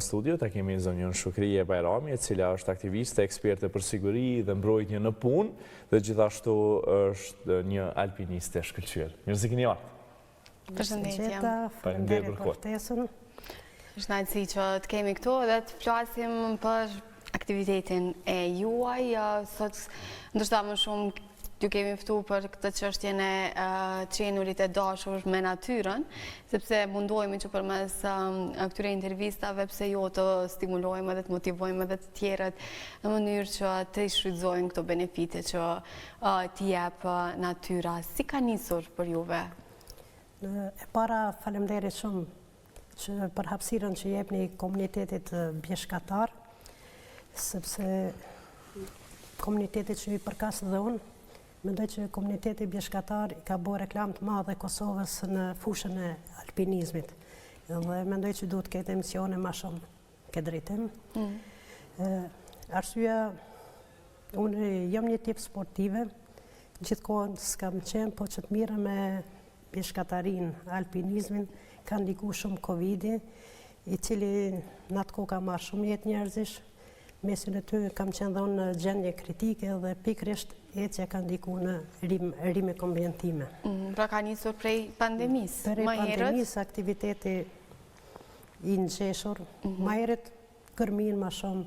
në studio, ta kemi zonjën Shukrije Bajrami, e cila është aktiviste, eksperte për siguri dhe mbrojtje në punë, dhe gjithashtu është një alpiniste shkëlqyer. Mirë se keni ardhur. Përshëndetje. Faleminderit për ftesën. Është kënaqësi që të kemi këtu dhe të flasim për aktivitetin e juaj. Sot ndoshta më shumë ju kemi ftu për këtë çështjen e qenurit e dashur me natyrën, sepse mundohemi që përmes këtyre intervistave pse jo të stimulojmë dhe të motivojmë edhe të tjerët në mënyrë që të shfrytëzojnë këto benefite që t'i jep natyra. Si ka nisur për juve? E para faleminderit shumë që për hapësirën që jepni komunitetit bjeshkatar, sepse komunitetit që i përkas dhe unë, mendoj që komuniteti bjeshkatar i ka bërë reklam të madhe Kosovës në fushën e alpinizmit. Dhe mendoj që duhet ketë emisione ma shumë këtë drejtim. Arsyeja, unë jam një tip sportive, gjithkohën s'kam qenë, po që të mire me bjeshkatarin, alpinizmin, ka ndiku shumë Covidi, i cili në atë kohë ka marrë shumë jetë njerëzish, mesin e ty kam qenë dhe unë në gjendje kritike dhe pikrisht ecja ka ndiku në rime konventime. Pra ka nisur prej pandemisë? Prej pandemisë, aktiviteti i nxeshur, ma herët kërmin ma shumë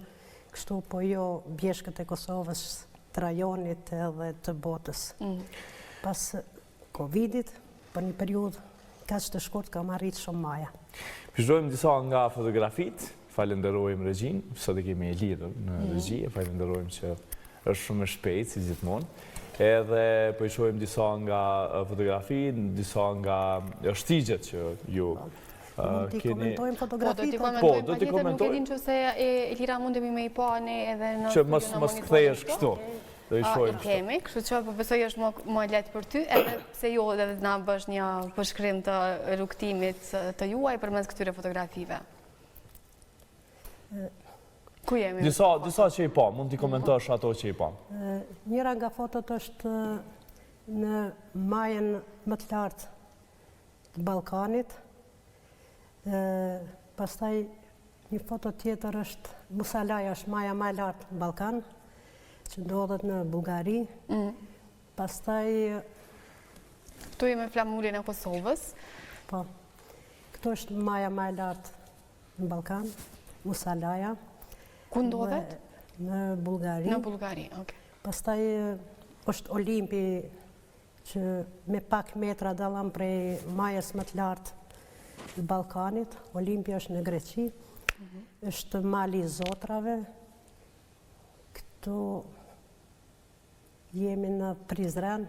kështu, po jo bjeshkët e Kosovës, të rajonit edhe të botës. Pas Covidit, për një periudhë ka që të shkurt ka marrit shumë maja. Vizhdojmë disa nga fotografit, falenderojmë regjin, sot e kemi e lidhur në regji, falenderojmë që është shumë shpejt, si gjithmonë. Edhe po i shohim disa nga fotografi, disa nga shtigjet që ju Mund t'i komentojmë fotografit? Po, do t'i komentojmë. Nuk e din që se Elira mundemi me i pa ne edhe në... Që mos kthejesh kështu. Do i shohim kështu. Kemi, kështu që besoj është më letë për ty, edhe se jo dhe na bësh një përshkrim të rrugtimit të juaj përmes këtyre fotografive. Ku jemi? Disa që i pa, mund t'i komentosh ato që i pa. Njëra nga fotot është në majën më të lartë të Ballkanit. Pastaj një foto tjetër është Musalaja, është maja më e lartë në Ballkan, që ndodhet në Bullgari. Pastaj këtu jemi flamurin e Kosovës. Po. Këtu është maja më e lartë në Ballkan, Musalaja. Ku ndodhet? Në Bullgari. Në Bullgari, okej. Pastaj është Olimpi që me pak metra dallam prej majës më të lartë të Ballkanit. Olimpi është në Greqi. Është mali i Zotrave. Këtu jemi në Prizren.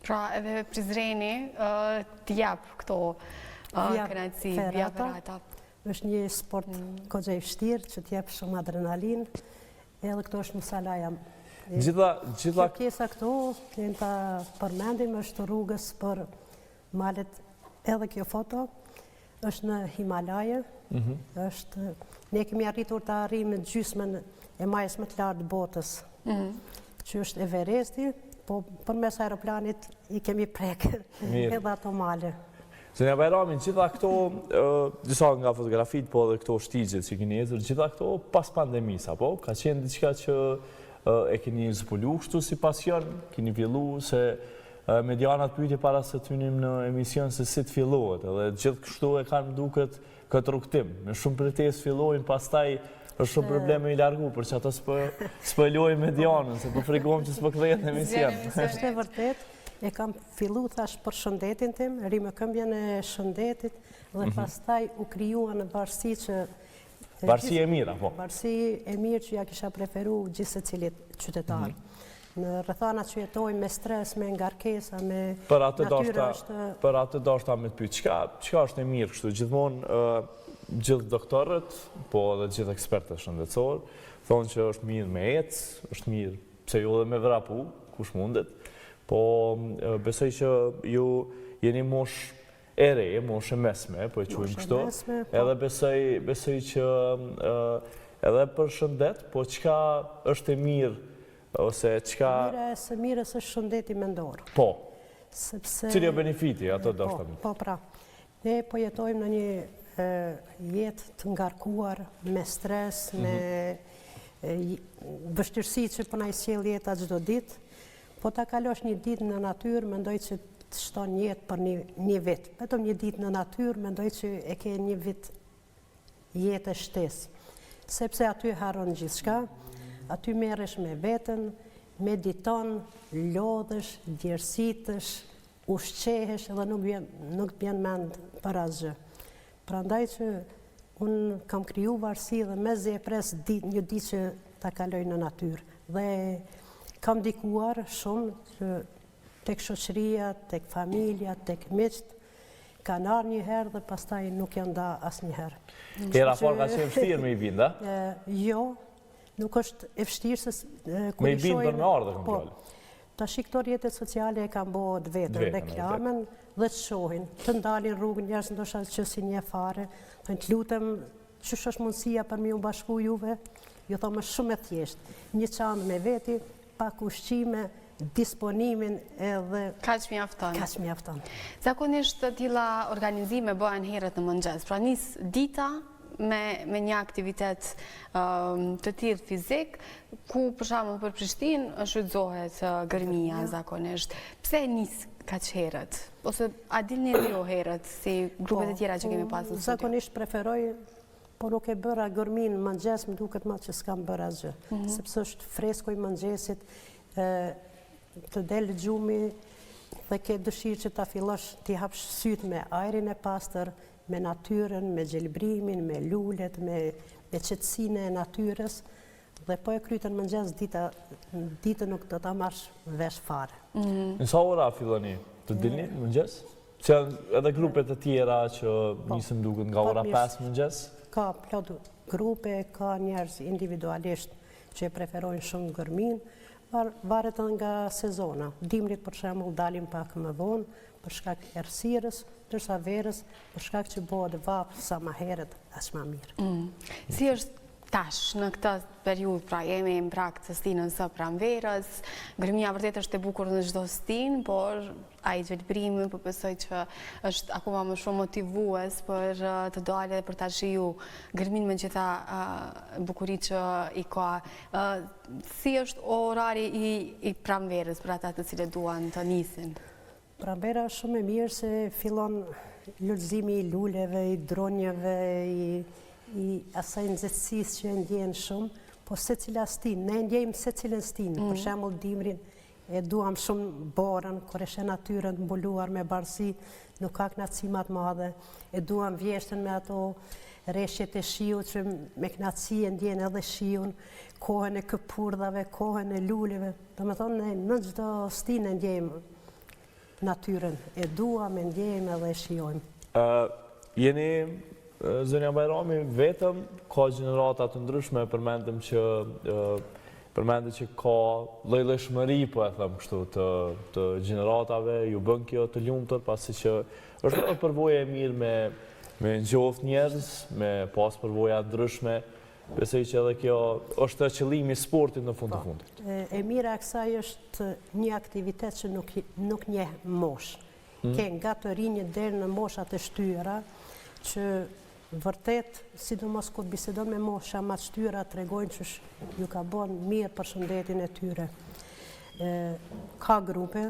Pra edhe Prizreni t'jap këto kënaqësi, via ferata. është një sport kogja i vështirë që t'jep shumë adrenalin, edhe këto është Musalaja. Që pjesa këtu, të ta përmendim, është rrugës për malet, edhe kjo foto, është në Himalaje, ne kemi arritur të arrijmë gjysmën e majës më të lartë botës, që është Everesti, po përmes aeroplanit i kemi prekë edhe ato male. Zonja Bajrami, gjitha këto, disa nga fotografit, po edhe këto shtigjet që keni ecur, gjitha këto pas pandemisë, apo? Ka qenë diçka që e keni zbulu kështu si pasion, keni fillu, se medianat pyetje para se të hynim në emision se si të fillohet, edhe gjithë kështu e kanë duket këtë rrugtim. Me shumë pretesë fillojnë, pastaj është shumë probleme i largu, për që ato s'pëllojnë medianën, se po frikojmë që s'po kthehet në emision. Është e vërtet. E kam fillu, thash, për shëndetin tim, rime këmbjen e shëndetit, dhe pastaj u kryua në varësi që... Varësi e mirë, apo? Varësi e mirë që ja kisha preferu gjithë se cilit qytetar. Në rrethana që jetojmë me stres, me ngarkesa, me natyra është... Për atë dashta me të pytë, qka është e mirë kështu? Gjithmonë, gjithë doktorët, po edhe gjithë ekspertët shëndetësorë, thonë që është mirë me ecë, është mirë, pse jo dhe me vrapu, kush mundet. Po besoj që ju jeni mosh e re, mosh e mesme, po e quajmë kështu, edhe besoj që edhe për shëndet, po qka është e mirë, ose qka... Mirës është shëndeti mendor. Po, cilja benefiti, ato do shtë të mirë. Po, pra, ne po jetojmë në një jetë të ngarkuar, me stres, me vështirësi që përna i sjell jeta çdo ditë, po ta kalosh një ditë në natyrë, mendoj që të shton jetë për një vit. Vetëm një ditë në natyrë, mendoj që e ke një vit jetë e shtesë. Sepse aty haron gjithçka, aty merresh me veten, mediton, lodhesh, djersitesh, ushqehesh edhe nuk vjen mend për asgjë. Prandaj që unë kam kriju varësi dhe me zepres një ditë që ta kaloj në natyrë. Dhe kam dikuar shumë tek shoqëria, tek familja, tek miqt, kanë ardhur një herë dhe pastaj nuk janë nda asnjëherë. Hera parë ka qenë vështirë me i binda? Jo, nuk është e vështirë se me i bindë për me ardhe këmë fjallë. Tash këto rrjetet sociale e kanë bërë të vetën, reklamen dhe të shohin, të ndalin rrugën njerëz ndoshta që si një fare, të lutem, ç'është është mundësia për mi u bashku juve? Ju thomë shumë e thjeshtë, një çantë me veti, pak ushqime, disponimin edhe... Kaq mjafton. Kaq mjafton. Zakonisht të tilla organizime bëhen herët në mëngjes, pra nis dita me një aktivitet të tillë fizik, ku për shembull për Prishtinë shfrytëzohet gërmia zakonisht. Pse nis kaq herët? Ose a dilni ju herët si grupet e tjera që kemi pasur? Zakonisht preferoj, po nuk e bëra gërmin mëngjes, më duket më që s'kam bërë asgjë, sepse është fresko i mëngjesit, të del gjumi dhe ke dëshirë që ta fillosh t'i hapsh syt me ajrin e pastër, me natyrën, me gjelbrimin, me lulet, me qetësinë e natyrës, dhe po e krytën mëngjes ditën nuk do ta marrësh vesh fare. Në sa ora filloni të dilni mëngjes? Që edhe grupet e tjera që nisën duket nga ora 5 mëngjes? Ka plot grupe, ka njerëz individualisht që preferojnë shumë gërmin, varet edhe nga sezona. Dimrit për shembull dalim pak më vonë për shkak të errësirës, ndërsa verës për shkak që bëhet vapë sa më herët as më mirë. Si është tash në këtë periudhë, pra jemi në prag të stinën së pranverës, gërmia vërtet është e bukur në çdo stinë, por ai gjelbrimi po besoj që është akoma më shumë motivues për të dalë dhe për ta shiju gërmin me gjitha bukuritë që i ka. Si është orari i pranverës për ata të cilët duan të nisin? Pranvera është shumë e mirë se fillon lulëzimi i luleve, i dronjeve, i asaj nxehtësisë që e ndjen shumë, po secila stinë, ne ndjejmë secilën stinë, për shembull dimrin e duam shumë borën, kur e sheh natyrën të mbuluar me bardhësi, nuk ka kënaqësi më të madhe, e duam vjeshtën me ato rreshjet e shiut që me kënaqësi e ndjen edhe shiun, kohën e këpurdhave, kohën e luleve, domethënë në çdo stinë ndjejmë natyrën, e duam, e ndjejmë edhe e shijojmë. Jeni Zënia Bajrami, vetëm ka gjenerata të ndryshme, përmendim që ka lloj-llojshmëri, po e them kështu, të gjeneratave, ju bën kjo të lumtur, pasi që është edhe përvoja e mirë me ngjoftë njerëz, me pas përvoja ndryshme, besoj që edhe kjo është qëllimi i sportit në fund të fundit. E mira e kësaj është një aktivitet që nuk njeh moshë. Ke nga të rinjë deri në moshat e shtyra, që vërtet, sidomos kur bisedon me mosha më të shtyra, tregojnë që ju ka bën mirë për shëndetin e tyre. Ka grupe,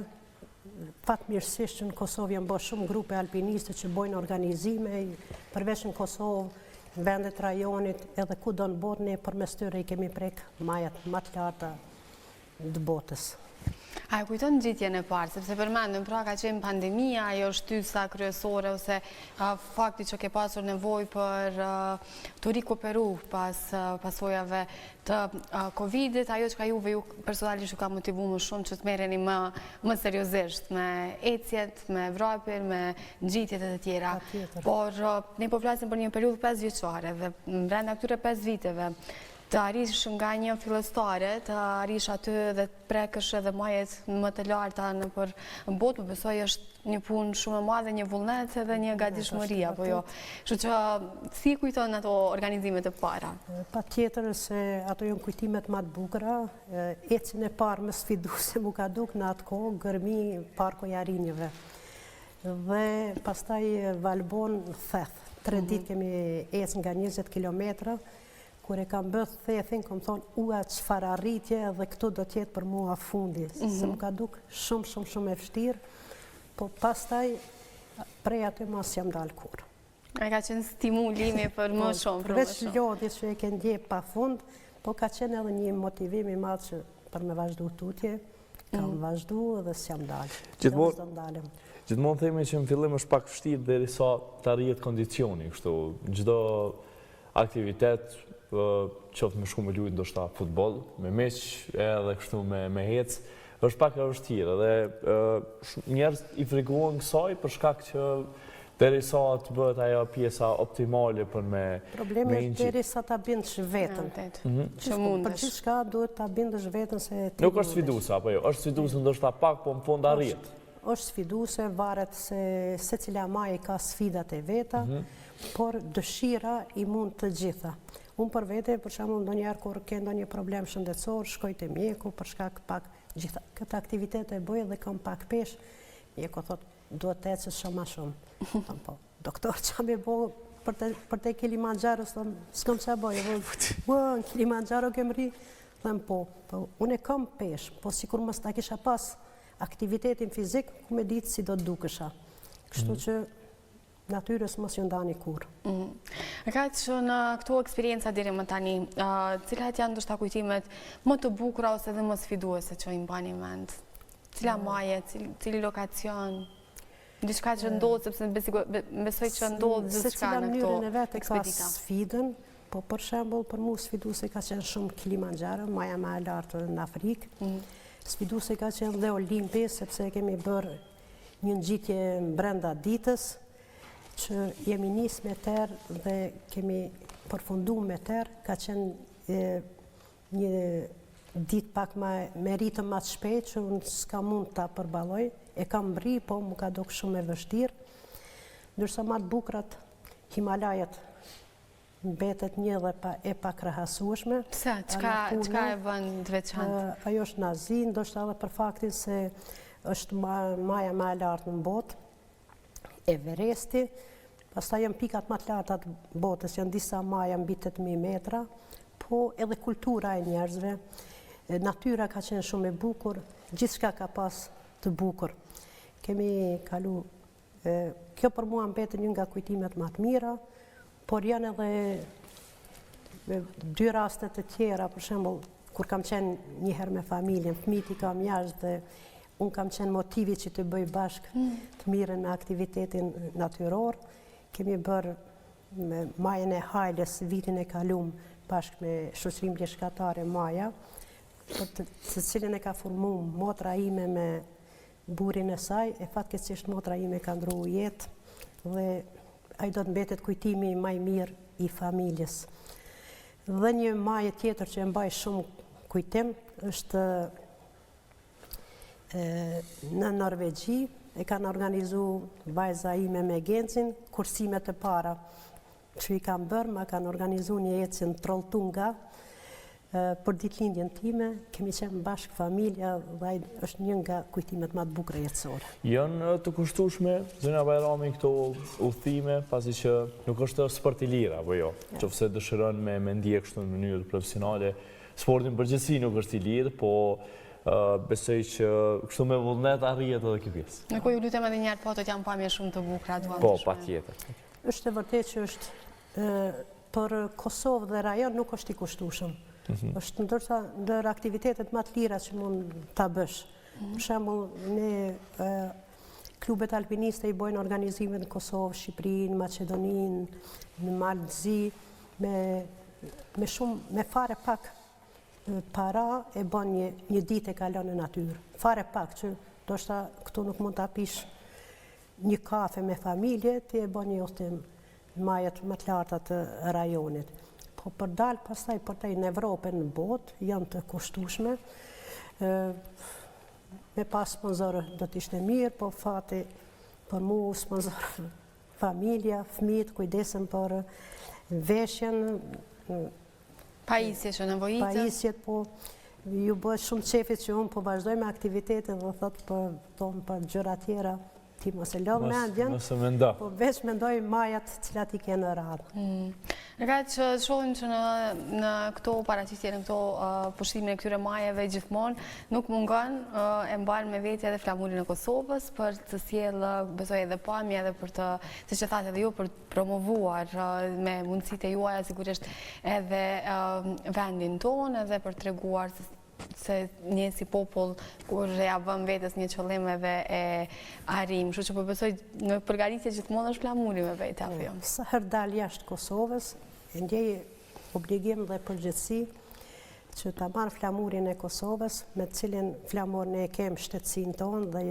fatmirësisht që në Kosovë janë bërë shumë grupe alpiniste që bojnë organizime, përveç në Kosovë, në vendet rajonit, edhe ku do në botë, ne përmes tyre i kemi prek majat më të larta të botës. A e kujton nxitjen e parë, sepse përmendëm pra ka qenë pandemia, ajo shtysa kryesore ose fakti që ke pasur nevojë për të rikuperu pas pasojave të Covidit, ajo që ka juve ju personalisht ju ka motivu më shumë që të merreni më seriozisht me ecjet, me vrapjen, me nxitjet e të tjera. Por ne po flasim për një periudhë 5 vjeçare dhe brenda këtyre 5 viteve të arish nga një fillestare, të arish aty dhe të prekësh edhe majet më të larta në për botë, më besoj është një punë shumë e madhe, një vullnet edhe një gatishmëri, apo jo. Kështu që si kujton ato organizimet e para? Patjetër se ato janë kujtimet më të bukura, ecjen e parë më sfiduese mu ka duk në atë kohë, gërmi Parko i Arinjeve. Dhe pastaj Valbon Theth, 3 ditë kemi ecë nga 20 kilometra, kur e kam bërë thethin, kom thonë, ua çfarë arritje dhe këtu do t'jetë për mua fundi, se më ka duk shumë e vështirë, po pastaj prej aty mos jam dalë kur. E ka qenë stimulimi për më shumë. Përveç lodhjes që e ke ndje pa fund, po ka qenë edhe një motivim i madh që për me vazhdu tutje, kam vazhdu dhe s'jam dalë. Gjithmonë themi që në fillim është pak vështirë derisa të arrihet kondicioni, kështu çdo aktivitet, qoftë me shku me lujt ndoshta futboll, me meq edhe kështu me hec, është pak e vështirë dhe njerëz i frikëzohen kësaj për shkak që derisa të bëhet ajo pjesa optimale për me problemi është derisa ta bindësh veten. Për gjithçka duhet ta bindësh veten se ti. Nuk është sfiduese apo jo, është sfiduese ndoshta pak, po në fund arrit. Është sfiduese, varet se secila majë ka sfidat e veta, por dëshira i mund të gjitha. Unë për vete, për shembull, ndonjëherë kur ke ndonjë problem shëndetësor, shkoj te mjeku për shkak pak gjitha këtë aktivitet e bëj dhe kam pak peshë. Mjeku thotë duhet të ecësh shumë më shumë. Po, doktor ç'a më bëu për te Kilimanjaro, s'kam ç'a bëj. Po, në Kilimanjaro kem rri. Them po, unë kam peshë, po sikur mos ta kisha pas aktivitetin fizik, ku me ditë si do të dukesha. Kështu që natyrës mos ju ndani kur. Ka që në këto eksperienca deri më tani, cilat janë ndoshta kujtimet më të bukura ose dhe më sfiduese që i mbani mend? Cila maje, cili lokacion? Diçka që ndodhë, sepse besoj që ndodhë diçka në këto mënyrën e vetë ka ekspedita. sfidën, po për shembull për mua sfiduese ka qenë shumë Kilimanjaro, maja më e lartë në Afrikë. Sfiduese ka qenë dhe Olimpi, sepse kemi bërë një ngjitje brenda ditës, që jemi nis me terë dhe kemi përfundu me terë, ka qenë një ditë pak me ritëm më të shpejt, që unë s'ka mund ta përballoj, e kam bri, po mu ka dok shumë e vështirë. Ndërsa më të bukrat, Himalajat mbetet një dhe e pakrahasueshme. Pse, çka e bën të veçantë? Ajo është Nazi, ndoshta edhe për faktin se është maja më e lartë në botë, Everesti, pastaj janë pikat më të larta të botës, janë disa maja mbi 8000 metra, po edhe kultura e njerëzve, natyra ka qenë shumë e bukur, gjithçka ka pas të bukur. Kemi kalu, kjo për mua mbetet një nga kujtimet më të mira, por janë edhe 2 raste të tjera, për shembull, kur kam qenë një herë me familjen, fëmijët i kam jashtë dhe unë kam qenë motivi që të bëj bashkë të mirën në aktivitetin natyror. Kemi bërë me majën e Hajles vitin e kalum bashkë me shoqërinë pleshkatare Maja, për të cilën e ka formuar motra ime me burrin e saj, e fatkeqësisht motra ime ka ndruar jetë dhe ai do të mbetet kujtimi më i mirë i familjes. Dhe një majë tjetër që e mbaj shumë kujtim është në Norvegji, e kanë organizuar vajza ime me Gencin, kursimet e para që i kam bërë, ma kanë organizuar një ecje në Trolltunga për ditëlindjen time, kemi qenë bashkë familja dhe është një nga kujtimet më të bukura jetësore. Janë të kushtueshme, Zonja Bajrami, këto udhëtime, pasi që nuk është sport i lirë, apo jo? Qofse dëshiron me ndjek kështu në mënyrë profesionale, sportin përgjithësi nuk është i lirë, po besoj që kështu me vullnet arrihet edhe kjo pjesë. Në ku ju lutem edhe një herë, po të janë pamje shumë të bukura. Po, patjetër. Është e vërtetë që është për Kosovë dhe rajon nuk është i kushtueshëm. Është ndër aktivitetet më të lira që mund ta bësh. Për shembull, ne klubet alpiniste i bojnë organizime në Kosovë, Shqipërinë, Maqedoninë, në Malzi, me fare pak para e bën një ditë e kalon në natyrë. Fare pak që ndoshta këtu nuk mund ta pish një kafe me familje, ti e bën një udhëtim në majat më të larta të rajonit. Po për dalë pastaj për te në Evropë në botë, janë të kushtueshme. Me pas sponsorë do t'ishte mirë, po fati për mu sponsorë familja, fëmijët kujdesen për veshjen. Pajisje që nevojitë? Pajisjet, po ju bëhet shumë qefit që unë po vazhdoj me aktivitetin dhe thotë për gjëra tjera, ti mos e lodh mendjen, po veç mendoj majat cilat i ke në radhë. Nga që shohim që në këto paraqitje, në këto pushtime e këtyre majeve gjithmonë, nuk mungon e mban me vete edhe flamurin e Kosovës për të sjellë, besoj edhe pamje edhe për të, siç e thatë edhe ju, për të promovuar me mundësitë e juaja sigurisht edhe vendin tonë, edhe për treguar se një si popull kur ja vëm vetës një qëllim edhe e arrim. Kështu që besoj në përgatitje gjithmonë është flamuri me vete apo jo. Sa herë dal jashtë Kosovës, e ndjej obligim dhe përgjegjësi që ta marr flamurin e Kosovës, me të cilin flamur ne kem shtetësinë tonë dhe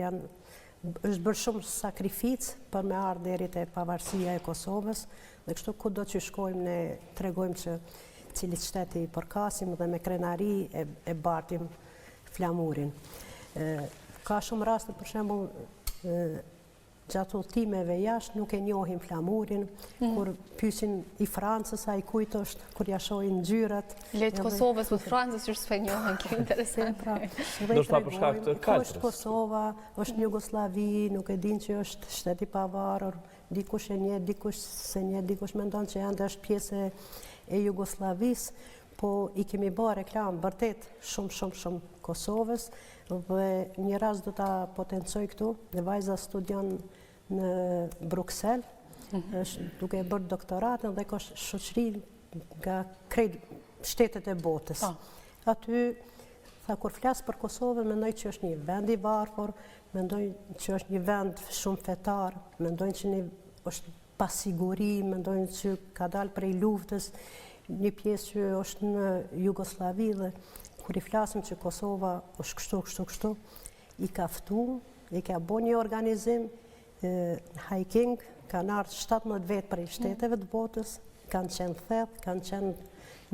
është bërë shumë sakrificë për me ardhur deri te pavarësia e Kosovës, dhe kështu kudo që shkojmë ne tregojmë që cilit shteti i përkasim dhe me krenari e bartim flamurin. Ka shumë raste, për shembull, gjatë udhëtimeve jashtë nuk e njohim flamurin, kur pyesin i Francës a i kujt është, kur ja shohin ngjyrat. Lejt Kosovës për Francës që s'e njohin, kjo interesant. Ndoshta për shkak të kalçës. Është Kosova, është Jugosllavi, nuk e din që është shtet i pavarur, dikush e njeh, dikush se njeh, dikush mendon që ende është pjesë e Jugoslavisë, po i kemi bërë reklam vërtet shumë Kosovës, dhe një rast do ta potencoj këtu, dhe vajza studion në Bruxelles, është duke bërë doktoratën dhe ka shoqëri nga krejt shtetet e botës. Aty, kur flas për Kosovën, mendoj që është një vend i varfër, mendoj që është një vend shumë fetar, mendoj që është pasiguri, mendojnë që ka dalë prej luftës, një pjesë që është në Jugoslavi, dhe kur i flasim që Kosova është kështu, i ka ftu, i ka bo një organizim, hiking, kanë ardhur 17 vetë prej shteteve të botës, kanë qenë thellë, kanë qenë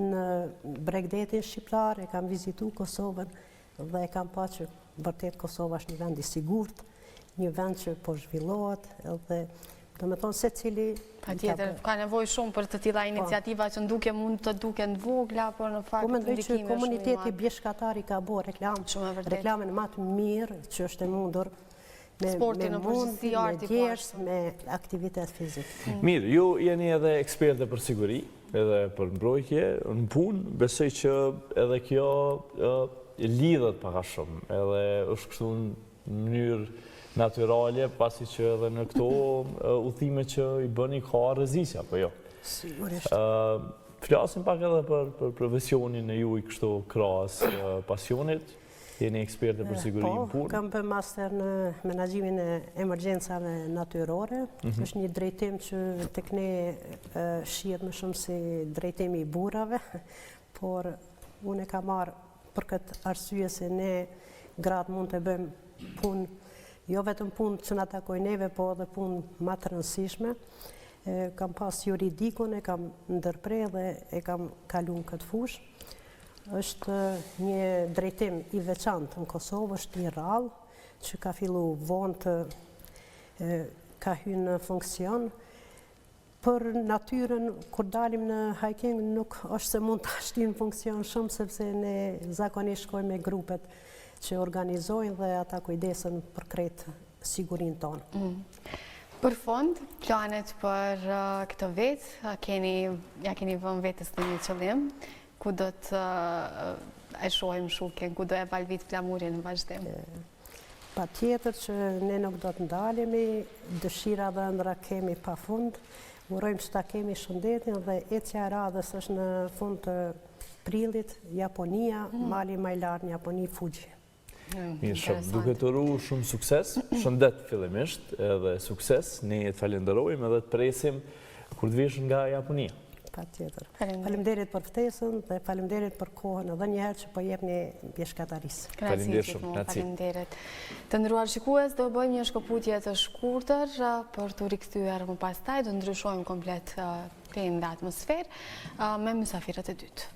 në Bregdetin shqiptar, e kanë vizitu Kosovën, dhe e kanë pa që vërtet Kosova është një vend i sigurt, një vend që po zhvillohet, edhe do me thonë se cili... Patjetër, ka nevojë shumë për të tilla iniciativa që nduke mund të duken vogla, por në fakt ndikimi është shumë i madh. Komuniteti bjeshkatari ka bërë reklamën më të mirë që është e mundur me mund, me djesht, me aktivitet fizik. Mirë, ju jeni edhe eksperte për siguri, edhe për mbrojtje, në punë, besoj që edhe kjo lidhet pak a shumë, edhe është kështu në mënyrë natyrale, pasi që edhe në këto udhime që i bëni ka rreziqe, apo jo? Sigurisht. Flasim pak edhe për profesionin e ju i kështu krahas pasionit. Jeni eksperte për siguri në punë? Po, kam bërë master në menaxhimin e emergjencave natyrore. Është një drejtim që tek ne shihet më shumë si drejtimi i burrave, por unë e kam marrë për këtë arsye se ne gratë mund të bëjmë punë, jo vetëm punë që na takojnë neve, po edhe punë më të rëndësishme. Kam pas juridikun, e kam ndërprer dhe e kam kaluar këtë fushë. Është një drejtim i veçantë në Kosovë, është një rallë që ka fillu vonë ka hyrë në funksion. Për natyrën, kur dalim në hiking, nuk është se mund të ashtim në funksion shumë, sepse ne zakonisht shkojmë me grupet që organizojnë dhe ata kujdesen për krejt sigurinë tonë. Për fond, planet për këtë vetë, ja keni vënë vetës në një qëllim, ku do të e shohim shuken, ku do e valvit flamurin në vazhdim? Patjetër që ne nuk do të ndalemi, dëshira dhe ëndra kemi pa fund, urojmë që ta kemi shëndetin dhe ecja e radhës është në fund të prillit, Japonia, mali më i lartë në Japoni, Fuji. Mirë shumë, duke të ru shumë sukses, shëndet fillimisht edhe sukses, ne të falenderojmë edhe të presim kur të vish nga Japonia. Patjetër. Faleminderit për ftesën dhe faleminderit për kohën edhe një herë që po jepni pjeshkatarisë. Faleminderit shumë. Faleminderit. Të nderuar shikues, do bëjmë një shkëputje të shkurtër për të rikthyer më pastaj, do ndryshojmë komplet temën dhe atmosferë me mysafirët e dytë.